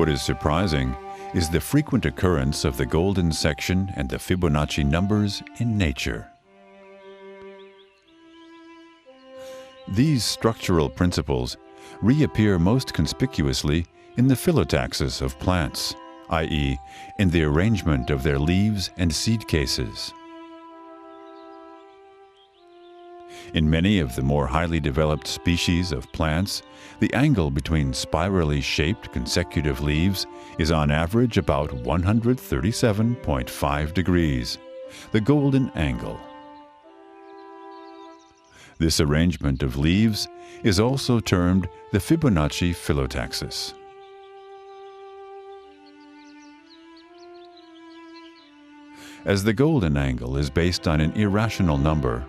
What is surprising is the frequent occurrence of the golden section and the Fibonacci numbers in nature. These structural principles reappear most conspicuously in the phyllotaxis of plants, i.e., in the arrangement of their leaves and seed cases. In many of the more highly developed species of plants, the angle between spirally shaped consecutive leaves is on average about 137.5 degrees, the golden angle. This arrangement of leaves is also termed the Fibonacci phyllotaxis. As the golden angle is based on an irrational number,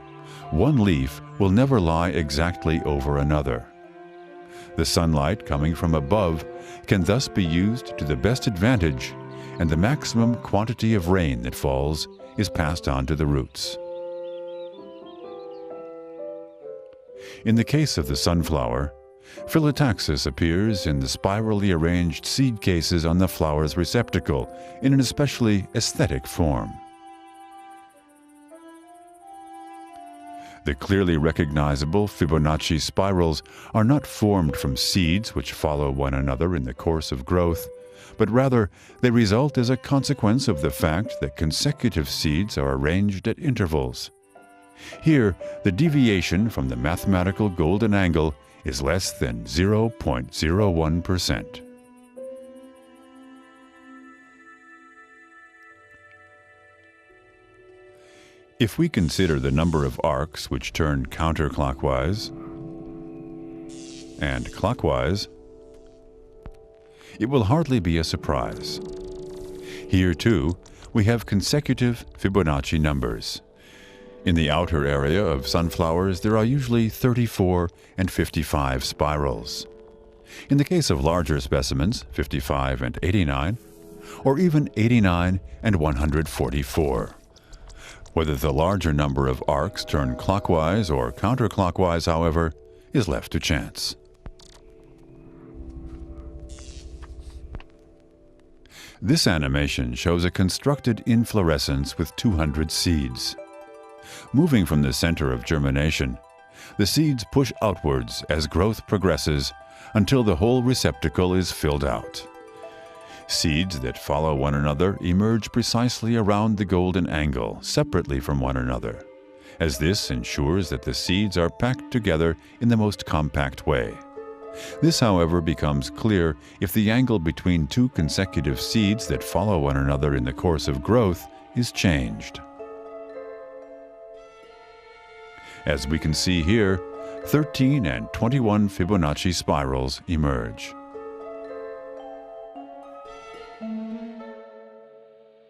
one leaf will never lie exactly over another. The sunlight coming from above can thus be used to the best advantage, and the maximum quantity of rain that falls is passed on to the roots. In the case of the sunflower, phyllotaxis appears in the spirally arranged seed cases on the flower's receptacle in an especially aesthetic form. The clearly recognizable Fibonacci spirals are not formed from seeds which follow one another in the course of growth, but rather they result as a consequence of the fact that consecutive seeds are arranged at intervals. Here, the deviation from the mathematical golden angle is less than 0.01%. If we consider the number of arcs which turn counterclockwise and clockwise, it will hardly be a surprise. Here, too, we have consecutive Fibonacci numbers. In the outer area of sunflowers, there are usually 34 and 55 spirals. In the case of larger specimens, 55 and 89, or even 89 and 144. Whether the larger number of arcs turn clockwise or counterclockwise, however, is left to chance. This animation shows a constructed inflorescence with 200 seeds. Moving from the center of germination, the seeds push outwards as growth progresses until the whole receptacle is filled out. Seeds that follow one another emerge precisely around the golden angle, separately from one another, as this ensures that the seeds are packed together in the most compact way. This, however, becomes clear if the angle between two consecutive seeds that follow one another in the course of growth is changed. As we can see here, 13 and 21 Fibonacci spirals emerge.